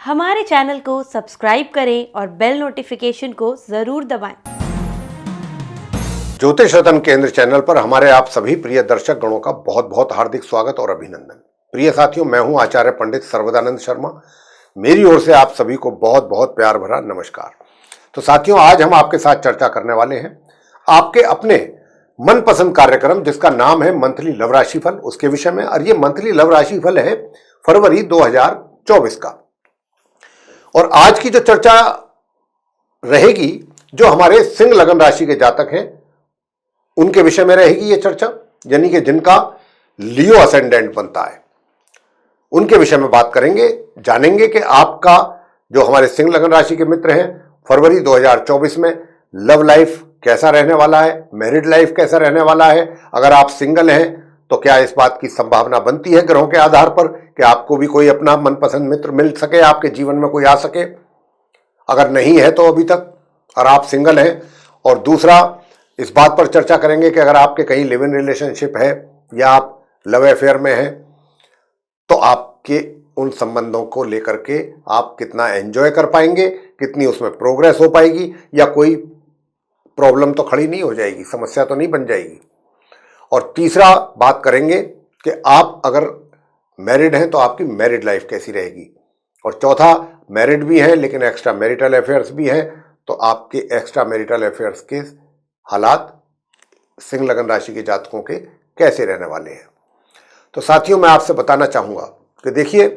हमारे चैनल को सब्सक्राइब करें और बेल नोटिफिकेशन को जरूर दबाएं। ज्योतिष रत्न केंद्र चैनल पर हमारे आप सभी प्रिय दर्शक गणों का बहुत बहुत हार्दिक स्वागत और अभिनंदन। प्रिय साथियों, मैं हूं आचार्य पंडित सर्वदानंद शर्मा। मेरी ओर से आप सभी को बहुत बहुत प्यार भरा नमस्कार। तो साथियों, आज हम आपके साथ चर्चा करने वाले हैं आपके अपने मनपसंद कार्यक्रम जिसका नाम है मंथली लव राशिफल, उसके विषय में। और ये मंथली लव राशिफल है फरवरी 2024 का। और आज की जो चर्चा रहेगी, जो हमारे सिंह लगन राशि के जातक हैं उनके विषय में रहेगी ये चर्चा, यानी कि जिनका लियो असेंडेंट बनता है उनके विषय में बात करेंगे। जानेंगे कि आपका जो हमारे सिंह लगन राशि के मित्र हैं फरवरी 2024 में लव लाइफ कैसा रहने वाला है, मैरिड लाइफ कैसा रहने वाला है। अगर आप सिंगल हैं तो क्या इस बात की संभावना बनती है ग्रहों के आधार पर कि आपको भी कोई अपना मनपसंद मित्र मिल सके, आपके जीवन में कोई आ सके। अगर नहीं है तो अभी तक, और आप सिंगल हैं। और दूसरा, इस बात पर चर्चा करेंगे कि अगर आपके कहीं लिव इन रिलेशनशिप है या आप लव अफेयर में हैं तो आपके उन संबंधों को लेकर के आप कितना एंजॉय कर पाएंगे, कितनी उसमें प्रोग्रेस हो पाएगी, या कोई प्रॉब्लम तो खड़ी नहीं हो जाएगी, समस्या तो नहीं बन जाएगी। और तीसरा बात करेंगे कि आप अगर मैरिड हैं तो आपकी मैरिड लाइफ कैसी रहेगी। और चौथा, मैरिड भी हैं लेकिन एक्स्ट्रा मैरिटल अफेयर्स भी हैं, तो आपके एक्स्ट्रा मैरिटल अफेयर्स के हालात सिंह लगन राशि के जातकों के कैसे रहने वाले हैं। तो साथियों, मैं आपसे बताना चाहूंगा कि देखिए,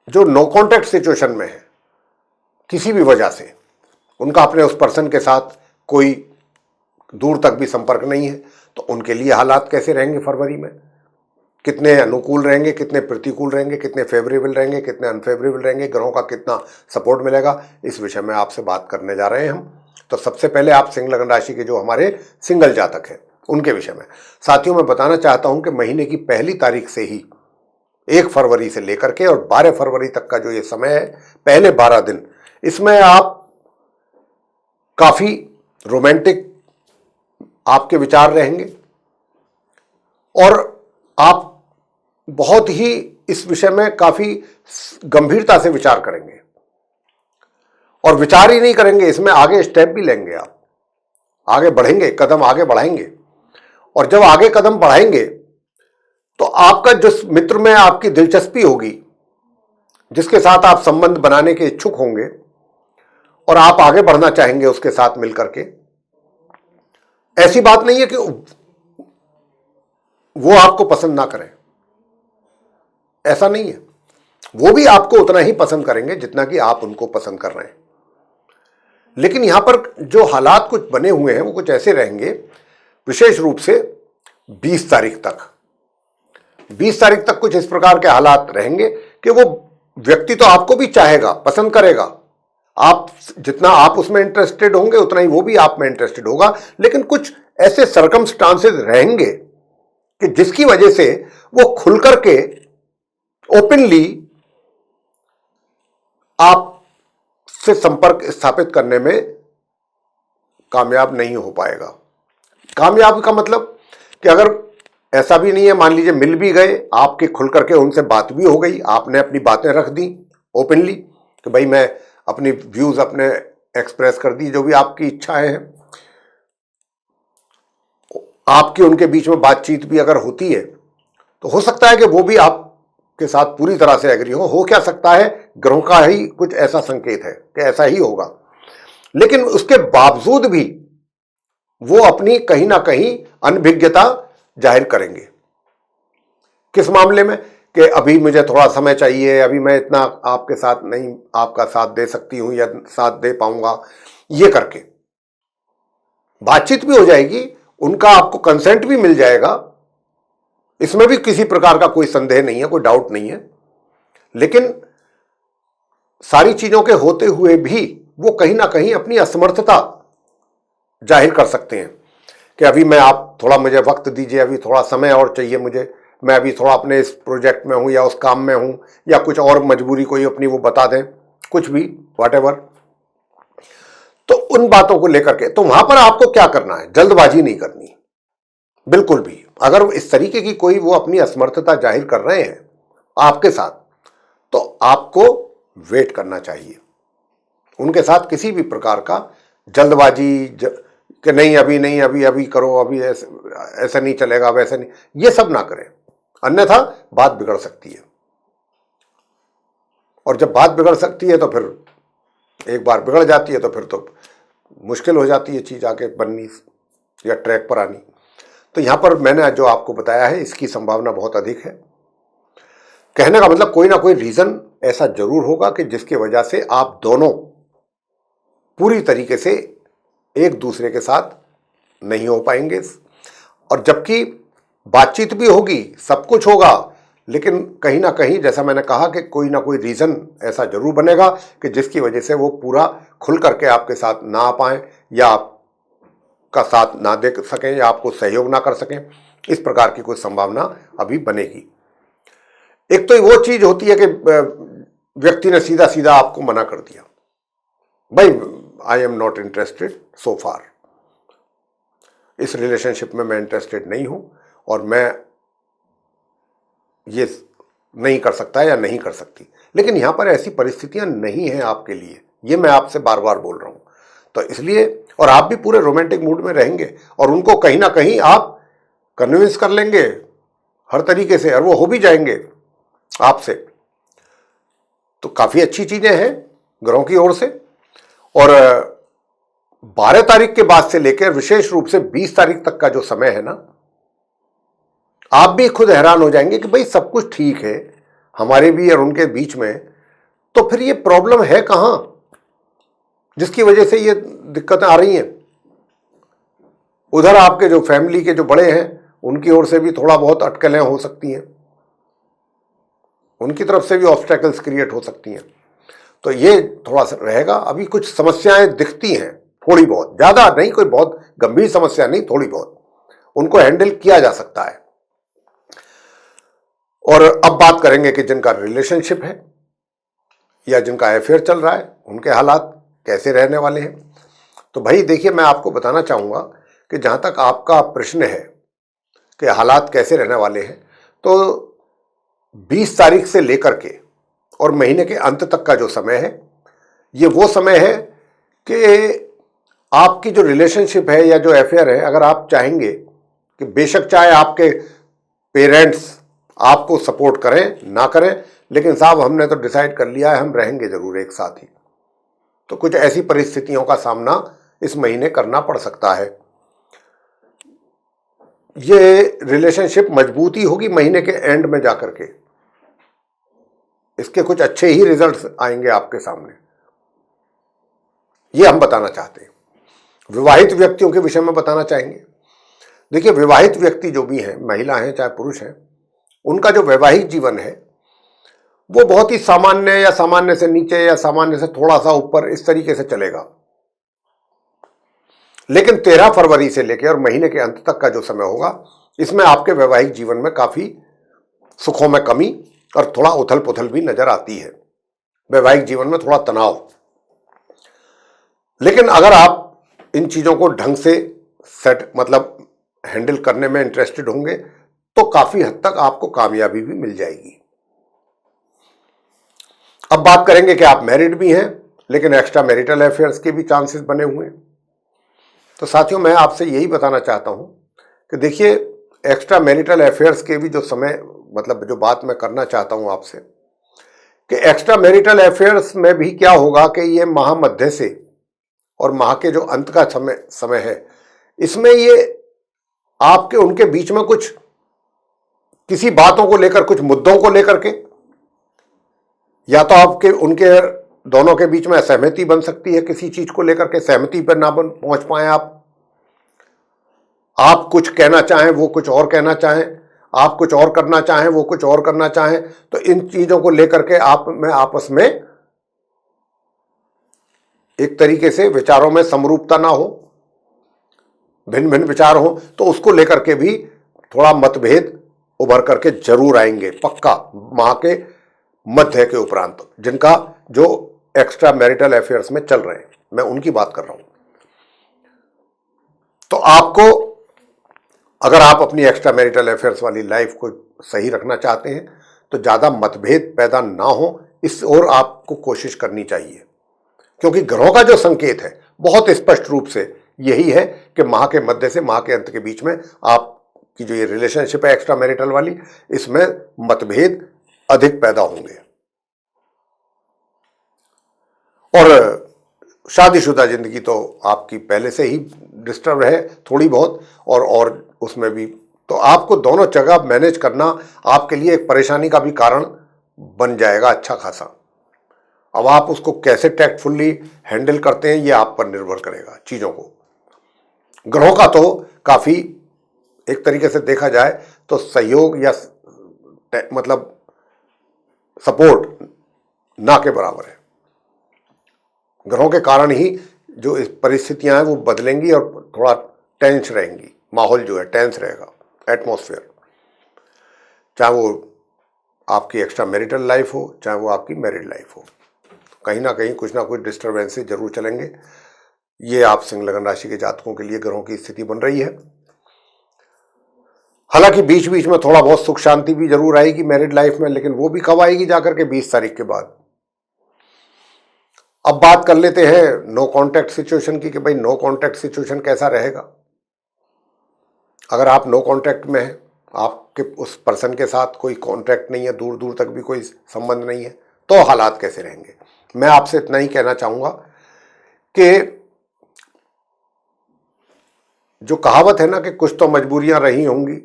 जो नो कॉन्टैक्ट सिचुएशन में है किसी भी वजह से, उनका अपने उस पर्सन के साथ कोई दूर तक भी संपर्क नहीं है, तो उनके लिए हालात कैसे रहेंगे फरवरी में, कितने अनुकूल रहेंगे, कितने प्रतिकूल रहेंगे, कितने फेवरेबल रहेंगे, कितने अनफेवरेबल रहेंगे, ग्रहों का कितना सपोर्ट मिलेगा, इस विषय में आपसे बात करने जा रहे हैं हम। तो सबसे पहले आप सिंह लगन राशि के जो हमारे सिंगल जातक हैं उनके विषय में साथियों मैं बताना चाहता हूं कि महीने की पहली तारीख से ही 1 फरवरी से लेकर के और 12 फरवरी तक का जो ये समय है, पहले 12 दिन, इसमें आप काफी रोमांटिक आपके विचार रहेंगे और आप बहुत ही इस विषय में काफी गंभीरता से विचार करेंगे। और विचार ही नहीं करेंगे, इसमें आगे स्टेप भी लेंगे, आप आगे बढ़ेंगे, कदम आगे बढ़ाएंगे। और जब आगे कदम बढ़ाएंगे तो आपका जिस मित्र में आपकी दिलचस्पी होगी, जिसके साथ आप संबंध बनाने के इच्छुक होंगे और आप आगे बढ़ना चाहेंगे उसके साथ मिलकर के, ऐसी बात नहीं है कि वो आपको पसंद ना करें, ऐसा नहीं है। वो भी आपको उतना ही पसंद करेंगे जितना कि आप उनको पसंद कर रहे हैं। लेकिन यहां पर जो हालात कुछ बने हुए हैं वो कुछ ऐसे रहेंगे, विशेष रूप से 20 तारीख तक। 20 तारीख तक कुछ इस प्रकार के हालात रहेंगे कि वो व्यक्ति तो आपको भी चाहेगा, पसंद करेगा, आप जितना आप उसमें इंटरेस्टेड होंगे उतना ही वो भी आप में इंटरेस्टेड होगा। लेकिन कुछ ऐसे सर्कमस्टांसेस रहेंगे कि जिसकी वजह से वो खुल करके ओपनली आप से संपर्क स्थापित करने में कामयाब नहीं हो पाएगा। कामयाब का मतलब कि अगर ऐसा भी नहीं है, मान लीजिए मिल भी गए, आपके खुल करके उनसे बात भी हो गई, आपने अपनी बातें रख दी ओपनली कि भाई मैं अपनी व्यूज अपने एक्सप्रेस कर दी, जो भी आपकी इच्छाएं हैं, आपकी उनके बीच में बातचीत भी अगर होती है तो हो सकता है कि वो भी आपके साथ पूरी तरह से एग्री हो क्या सकता है, ग्रहों का ही कुछ ऐसा संकेत है कि ऐसा ही होगा। लेकिन उसके बावजूद भी वो अपनी कहीं ना कहीं अनभिज्ञता जाहिर करेंगे। किस मामले में कि अभी मुझे थोड़ा समय चाहिए, अभी मैं इतना आपके साथ नहीं आपका साथ दे सकती हूं या साथ दे पाऊंगा, ये करके बातचीत भी हो जाएगी, उनका आपको कंसेंट भी मिल जाएगा, इसमें भी किसी प्रकार का कोई संदेह नहीं है, कोई डाउट नहीं है। लेकिन सारी चीजों के होते हुए भी वो कहीं ना कहीं अपनी असमर्थता जाहिर कर सकते हैं कि अभी मैं, आप थोड़ा मुझे वक्त दीजिए, अभी थोड़ा समय और चाहिए मुझे, मैं अभी थोड़ा अपने इस प्रोजेक्ट में हूं या उस काम में हूं, या कुछ और मजबूरी कोई अपनी वो बता दें, कुछ भी व्हाटएवर। तो उन बातों को लेकर के तो वहां पर आपको क्या करना है, जल्दबाजी नहीं करनी बिल्कुल भी। अगर इस तरीके की कोई वो अपनी असमर्थता जाहिर कर रहे हैं आपके साथ, तो आपको वेट करना चाहिए। उनके साथ किसी भी प्रकार का जल्दबाजी कि नहीं अभी नहीं, अभी अभी करो, अभी ऐसा नहीं चलेगा, वैसे नहीं, ये सब ना करें, अन्यथा बात बिगड़ सकती है। और जब बात बिगड़ सकती है तो फिर एक बार बिगड़ जाती है तो फिर तो मुश्किल हो जाती है चीज आगे बननी या ट्रैक पर आनी। तो यहां पर मैंने जो आपको बताया है इसकी संभावना बहुत अधिक है। कहने का मतलब कोई ना कोई रीजन ऐसा जरूर होगा कि जिसकी वजह से आप दोनों पूरी तरीके से एक दूसरे के साथ नहीं हो पाएंगे। और जबकि बातचीत भी होगी, सब कुछ होगा, लेकिन कहीं ना कहीं जैसा मैंने कहा कि कोई ना कोई रीजन ऐसा जरूर बनेगा कि जिसकी वजह से वो पूरा खुल करके आपके साथ ना आ पाए या आपका साथ ना दे सकें या आपको सहयोग ना कर सकें। इस प्रकार की कोई संभावना अभी बनेगी। एक तो वो चीज होती है कि व्यक्ति ने सीधा सीधा आपको मना कर दिया, भाई I am not interested so far, इस रिलेशनशिप में मैं इंटरेस्टेड नहीं हूं और मैं ये नहीं कर सकता या नहीं कर सकती। लेकिन यहां पर ऐसी परिस्थितियां नहीं हैं आपके लिए, ये मैं आपसे बार बार बोल रहा हूं। तो इसलिए, और आप भी पूरे रोमांटिक मूड में रहेंगे और उनको कहीं ना कहीं आप कन्विंस कर लेंगे हर तरीके से, और वो हो भी जाएंगे आपसे। तो काफी अच्छी चीजें हैं ग्रहों की ओर से। और 12 तारीख के बाद से लेकर विशेष रूप से 20 तारीख तक का जो समय है ना, आप भी खुद हैरान हो जाएंगे कि भाई सब कुछ ठीक है हमारे भी और उनके बीच में, तो फिर ये प्रॉब्लम है कहां जिसकी वजह से ये दिक्कतें आ रही हैं। उधर आपके जो फैमिली के जो बड़े हैं उनकी ओर से भी थोड़ा बहुत अटकलें हो सकती हैं, उनकी तरफ से भी ऑब्स्टेकल्स क्रिएट हो सकती हैं। तो ये थोड़ा सा रहेगा। अभी कुछ समस्याएं दिखती हैं, थोड़ी बहुत, ज्यादा नहीं, कोई बहुत गंभीर समस्या नहीं, थोड़ी बहुत, उनको हैंडल किया जा सकता है। और अब बात करेंगे कि जिनका रिलेशनशिप है या जिनका अफेयर चल रहा है उनके हालात कैसे रहने वाले हैं। तो भाई देखिए, मैं आपको बताना चाहूंगा कि जहां तक आपका प्रश्न है कि हालात कैसे रहने वाले हैं, तो 20 तारीख से लेकर के और महीने के अंत तक का जो समय है, ये वो समय है कि आपकी जो रिलेशनशिप है या जो अफेयर है, अगर आप चाहेंगे कि बेशक चाहे आपके पेरेंट्स आपको सपोर्ट करें ना करें, लेकिन साहब हमने तो डिसाइड कर लिया है हम रहेंगे जरूर एक साथ ही, तो कुछ ऐसी परिस्थितियों का सामना इस महीने करना पड़ सकता है। ये रिलेशनशिप मजबूती होगी महीने के एंड में जाकर के, इसके कुछ अच्छे ही रिजल्ट्स आएंगे आपके सामने, ये हम बताना चाहते हैं। विवाहित व्यक्तियों के विषय में बताना चाहेंगे। देखिए, विवाहित व्यक्ति जो भी हैं, महिला हैं चाहे पुरुष हैं, उनका जो वैवाहिक जीवन है वो बहुत ही सामान्य या सामान्य से नीचे या सामान्य से थोड़ा सा ऊपर इस तरीके से चलेगा। लेकिन 13 फरवरी से लेकर और महीने के अंत तक का जो समय होगा, इसमें आपके वैवाहिक जीवन में काफी सुखों में कमी और थोड़ा उथल पुथल भी नजर आती है, वैवाहिक जीवन में थोड़ा तनाव। लेकिन अगर आप इन चीजों को ढंग से सेट मतलब हैंडल करने में इंटरेस्टेड होंगे तो काफी हद तक आपको कामयाबी भी मिल जाएगी। अब बात करेंगे कि आप मैरिड भी हैं लेकिन एक्स्ट्रा मैरिटल अफेयर्स के भी चांसेस बने हुए हैं। तो साथियों, मैं आपसे यही बताना चाहता हूं कि देखिए, एक्स्ट्रा मैरिटल अफेयर्स के भी जो समय मतलब जो बात मैं करना चाहता हूं आपसे कि एक्स्ट्रा मैरिटल अफेयर्स में भी क्या होगा कि ये माह मध्य से और माह के जो अंत का समय है, इसमें ये आपके उनके बीच में कुछ किसी बातों को लेकर, कुछ मुद्दों को लेकर के, या तो आपके उनके दोनों के बीच में असहमति बन सकती है किसी चीज को लेकर के, सहमति पर ना पहुंच पाए आप कुछ कहना चाहें वो कुछ और कहना चाहें, आप कुछ और करना चाहें वो कुछ और करना चाहें, तो इन चीजों को लेकर के आप में आपस में एक तरीके से विचारों में समरूपता ना हो, भिन्न भिन्न विचार हो, तो उसको लेकर के भी थोड़ा मतभेद उभर करके जरूर आएंगे पक्का, माह के मध्य के उपरांत। जिनका जो एक्स्ट्रा मैरिटल अफेयर्स में चल रहे हैं, मैं उनकी बात कर रहा हूं। तो आपको, अगर आप अपनी एक्स्ट्रा मैरिटल अफेयर्स वाली लाइफ को सही रखना चाहते हैं, तो ज़्यादा मतभेद पैदा ना हो, इस ओर आपको कोशिश करनी चाहिए। क्योंकि ग्रहों का जो संकेत है बहुत स्पष्ट रूप से यही है कि माह के मध्य से माह के अंत के बीच में आपकी जो ये रिलेशनशिप है एक्स्ट्रा मैरिटल वाली, इसमें मतभेद अधिक पैदा होंगे। और शादीशुदा जिंदगी तो आपकी पहले से ही डिस्टर्ब है थोड़ी बहुत, और उसमें भी तो आपको दोनों जगह मैनेज करना आपके लिए एक परेशानी का भी कारण बन जाएगा अच्छा खासा। अब आप उसको कैसे टैक्टफुली हैंडल करते हैं ये आप पर निर्भर करेगा चीज़ों को। ग्रहों का तो काफ़ी एक तरीके से देखा जाए तो सहयोग या मतलब सपोर्ट ना के बराबर है। ग्रहों के कारण ही जो इस परिस्थितियां हैं वो बदलेंगी और थोड़ा टेंस रहेंगी, माहौल जो है टेंस रहेगा, एटमॉस्फेयर, चाहे वो आपकी एक्स्ट्रा मैरिटल लाइफ हो चाहे वो आपकी मैरिड लाइफ हो, कहीं ना कहीं कुछ ना कुछ डिस्टर्बेंसेस जरूर चलेंगे। ये आप सिंह लगन राशि के जातकों के लिए ग्रहों की स्थिति बन रही है। हालांकि बीच बीच में थोड़ा बहुत सुख शांति भी जरूर आएगी मैरिड लाइफ में, लेकिन वो भी कब आएगी जाकर के 20 तारीख के बाद। अब बात कर लेते हैं नो कांटेक्ट सिचुएशन की कि भाई नो कांटेक्ट सिचुएशन कैसा रहेगा। अगर आप नो कांटेक्ट में हैं, आपके उस पर्सन के साथ कोई कांटेक्ट नहीं है, दूर दूर तक भी कोई संबंध नहीं है, तो हालात कैसे रहेंगे। मैं आपसे इतना ही कहना चाहूंगा कि जो कहावत है ना कि कुछ तो मजबूरियां रही होंगी,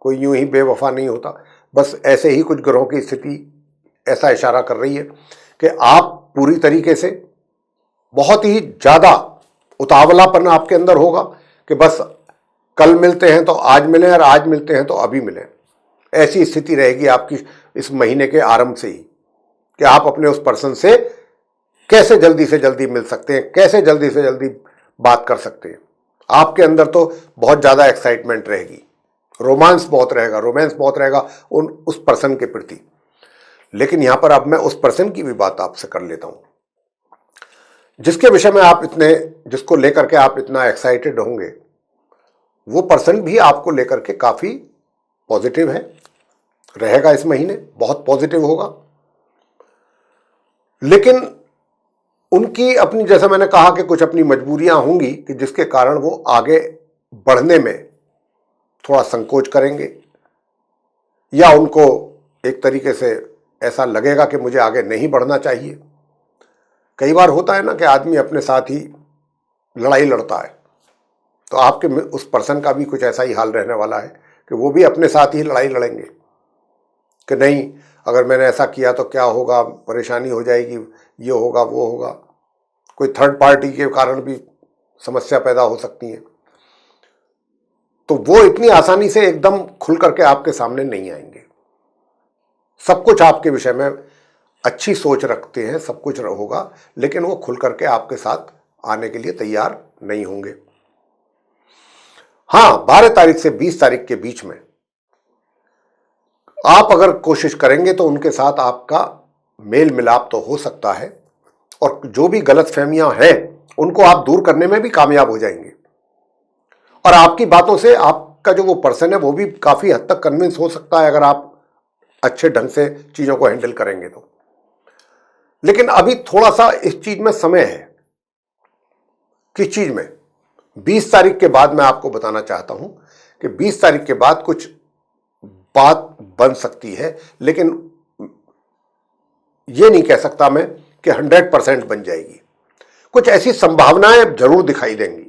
कोई यूं ही बेवफा नहीं होता, बस ऐसे ही कुछ ग्रहों की स्थिति ऐसा इशारा कर रही है कि आप पूरी तरीके से बहुत ही ज़्यादा उतावलापन आपके अंदर होगा कि बस कल मिलते हैं तो आज मिलें और आज मिलते हैं तो अभी मिलें। ऐसी स्थिति रहेगी आपकी इस महीने के आरंभ से ही कि आप अपने उस पर्सन से कैसे जल्दी से जल्दी मिल सकते हैं, कैसे जल्दी से जल्दी बात कर सकते हैं। आपके अंदर तो बहुत ज़्यादा एक्साइटमेंट रहेगी, रोमांस बहुत रहेगा उस पर्सन के प्रति। लेकिन यहां पर अब मैं उस पर्सन की भी बात आपसे कर लेता हूं जिसके विषय में आप जिसको लेकर के आप इतना एक्साइटेड होंगे। वो पर्सन भी आपको लेकर के काफी पॉजिटिव रहेगा, इस महीने बहुत पॉजिटिव होगा। लेकिन उनकी अपनी, जैसा मैंने कहा कि कुछ अपनी मजबूरियां होंगी कि जिसके कारण वो आगे बढ़ने में थोड़ा संकोच करेंगे, या उनको एक तरीके से ऐसा लगेगा कि मुझे आगे नहीं बढ़ना चाहिए। कई बार होता है ना कि आदमी अपने साथ ही लड़ाई लड़ता है, तो आपके उस पर्सन का भी कुछ ऐसा ही हाल रहने वाला है कि वो भी अपने साथ ही लड़ाई लड़ेंगे कि नहीं, अगर मैंने ऐसा किया तो क्या होगा, परेशानी हो जाएगी, ये होगा वो होगा। कोई थर्ड पार्टी के कारण भी समस्या पैदा हो सकती है। तो वो इतनी आसानी से एकदम खुल करके आपके सामने नहीं आएंगे। सब कुछ आपके विषय में अच्छी सोच रखते हैं, सब कुछ होगा, लेकिन वो खुल करके आपके साथ आने के लिए तैयार नहीं होंगे। हाँ, 12 तारीख से 20 तारीख के बीच में आप अगर कोशिश करेंगे तो उनके साथ आपका मेल मिलाप तो हो सकता है, और जो भी गलतफहमियां हैं उनको आप दूर करने में भी कामयाब हो जाएंगे। और आपकी बातों से आपका जो वो पर्सन है वो भी काफी हद तक कन्विंस हो सकता है, अगर आप अच्छे ढंग से चीजों को हैंडल करेंगे तो। लेकिन अभी थोड़ा सा इस चीज में समय है। किस चीज में? 20 तारीख के बाद मैं आपको बताना चाहता हूं कि 20 तारीख के बाद कुछ बात बन सकती है, लेकिन यह नहीं कह सकता मैं कि 100% बन जाएगी। कुछ ऐसी संभावनाएं जरूर दिखाई देंगी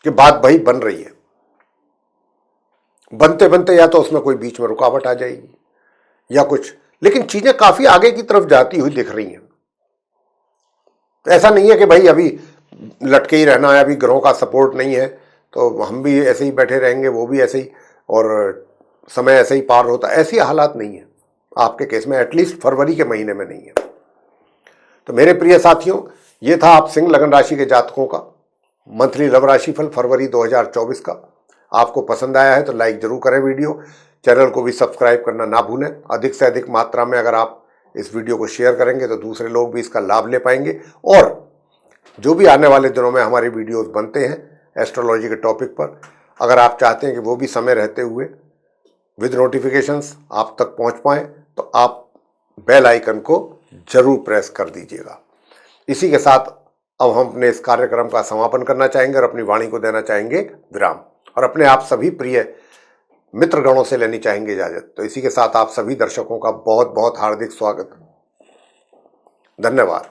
कि बात भाई बन रही है। बनते बनते या तो उसमें कोई बीच में रुकावट आ जाएगी या कुछ, लेकिन चीजें काफी आगे की तरफ जाती हुई दिख रही हैं। ऐसा नहीं है कि भाई अभी लटके ही रहना है, अभी ग्रहों का सपोर्ट नहीं है तो हम भी ऐसे ही बैठे रहेंगे, वो भी ऐसे ही, और समय ऐसे ही पार होता, ऐसी हालात नहीं है आपके केस में, एटलीस्ट फरवरी के महीने में नहीं है। तो मेरे प्रिय साथियों, ये था आप सिंह लगन राशि के जातकों का मंथली लव राशिफल फरवरी 2024 का। आपको पसंद आया है तो लाइक जरूर करें वीडियो, चैनल को भी सब्सक्राइब करना ना भूलें। अधिक से अधिक मात्रा में अगर आप इस वीडियो को शेयर करेंगे तो दूसरे लोग भी इसका लाभ ले पाएंगे। और जो भी आने वाले दिनों में हमारे वीडियोस बनते हैं एस्ट्रोलॉजी के टॉपिक पर, अगर आप चाहते हैं कि वो भी समय रहते हुए विद नोटिफिकेशंस आप तक पहुंच पाएं, तो तो आप बेल आइकन को जरूर प्रेस कर दीजिएगा। इसी के साथ अब हम अपने इस कार्यक्रम का समापन करना चाहेंगे और अपनी वाणी को देना चाहेंगे विराम, और अपने आप सभी प्रिय मित्रगणों से लेनी चाहेंगे इजाजत। तो इसी के साथ आप सभी दर्शकों का बहुत बहुत हार्दिक स्वागत, धन्यवाद।